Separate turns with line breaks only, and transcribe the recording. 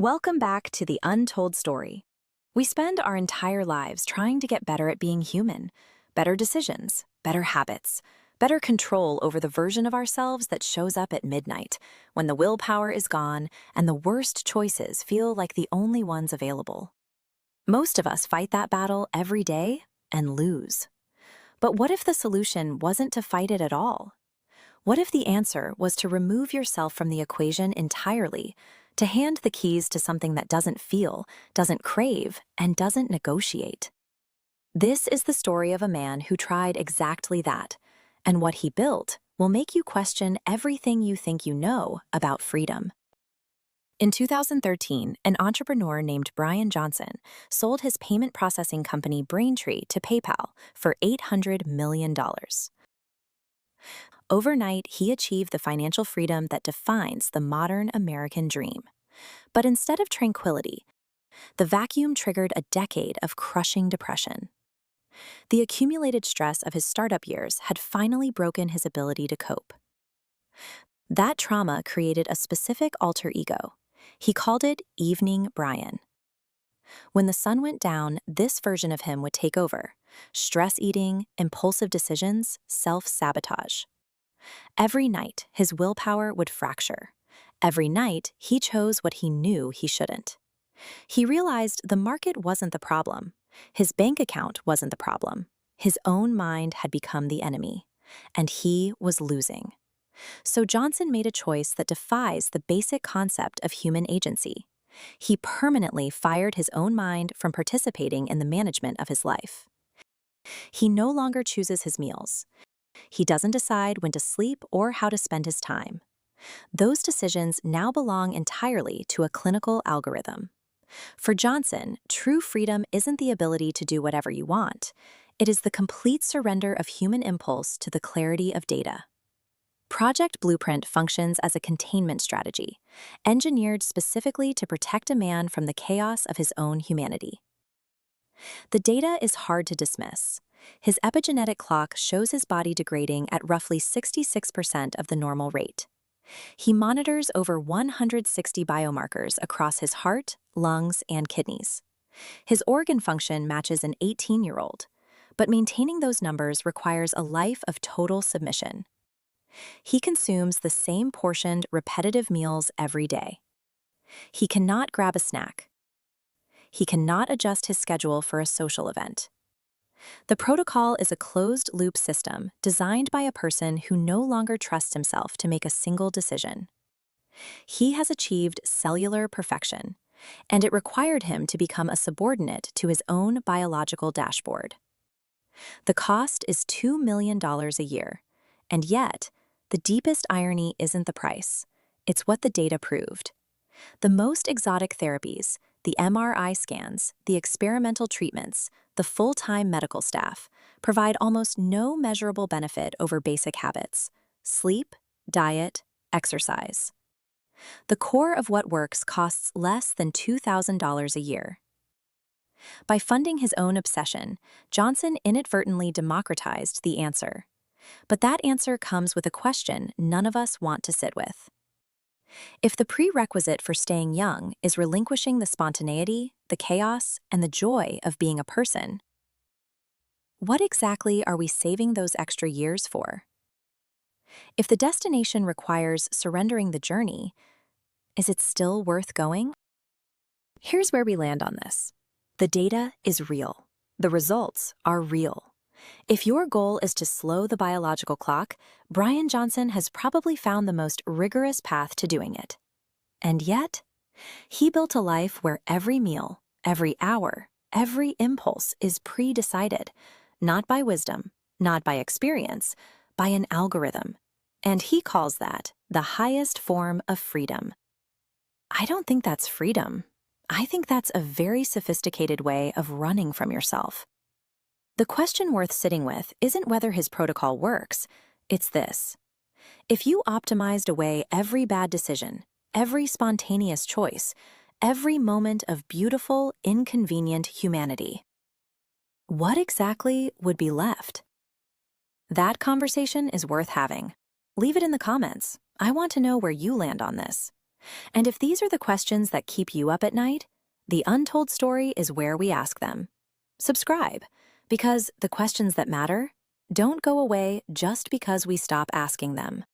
Welcome back to The Untold Story. We spend our entire lives trying to get better at being human, better decisions, better habits, better control over the version of ourselves that shows up at midnight, when the willpower is gone and the worst choices feel like the only ones available. Most of us fight that battle every day and lose. But what if the solution wasn't to fight it at all? What if the answer was to remove yourself from the equation entirely, to hand the keys to something that doesn't feel, doesn't crave, and doesn't negotiate? This is the story of a man who tried exactly that, and what he built will make you question everything you think you know about freedom. In 2013, an entrepreneur named Bryan Johnson sold his payment processing company Braintree to PayPal for $800 million. Overnight, he achieved the financial freedom that defines the modern American dream. But instead of tranquility, the vacuum triggered a decade of crushing depression. The accumulated stress of his startup years had finally broken his ability to cope. That trauma created a specific alter ego. He called it Evening Bryan. When the sun went down, this version of him would take over: stress eating, impulsive decisions, self-sabotage. Every night, his willpower would fracture. Every night, he chose what he knew he shouldn't. He realized the market wasn't the problem. His bank account wasn't the problem. His own mind had become the enemy, and he was losing. So Johnson made a choice that defies the basic concept of human agency. He permanently fired his own mind from participating in the management of his life. He no longer chooses his meals. He doesn't decide when to sleep or how to spend his time. Those decisions now belong entirely to a clinical algorithm. For Johnson, true freedom isn't the ability to do whatever you want. It is the complete surrender of human impulse to the clarity of data. Project Blueprint functions as a containment strategy, engineered specifically to protect a man from the chaos of his own humanity. The data is hard to dismiss. His epigenetic clock shows his body degrading at roughly 66% of the normal rate. He monitors over 160 biomarkers across his heart, lungs, and kidneys. His organ function matches an 18-year-old, but maintaining those numbers requires a life of total submission. He consumes the same portioned, repetitive meals every day. He cannot grab a snack. He cannot adjust his schedule for a social event. The protocol is a closed-loop system designed by a person who no longer trusts himself to make a single decision. He has achieved cellular perfection, and it required him to become a subordinate to his own biological dashboard. The cost is $2 million a year, and yet, the deepest irony isn't the price. It's what the data proved. The most exotic therapies, the MRI scans, the experimental treatments, the full-time medical staff, provide almost no measurable benefit over basic habits: sleep, diet, exercise. The core of what works costs less than $2,000 a year. By funding his own obsession, Johnson inadvertently democratized the answer. But that answer comes with a question none of us want to sit with. If the prerequisite for staying young is relinquishing the spontaneity, the chaos, and the joy of being a person, what exactly are we saving those extra years for? If the destination requires surrendering the journey, is it still worth going? Here's where we land on this. The data is real. The results are real. If your goal is to slow the biological clock, Bryan Johnson has probably found the most rigorous path to doing it. And yet, he built a life where every meal, every hour, every impulse is pre-decided, not by wisdom, not by experience, by an algorithm. And he calls that the highest form of freedom. I don't think that's freedom. I think that's a very sophisticated way of running from yourself. The question worth sitting with isn't whether his protocol works, it's this: if you optimized away every bad decision, every spontaneous choice, every moment of beautiful, inconvenient humanity, what exactly would be left? That conversation is worth having. Leave it in the comments. I want to know where you land on this. And if these are the questions that keep you up at night, the untold story is where we ask them. Subscribe, because the questions that matter don't go away just because we stop asking them.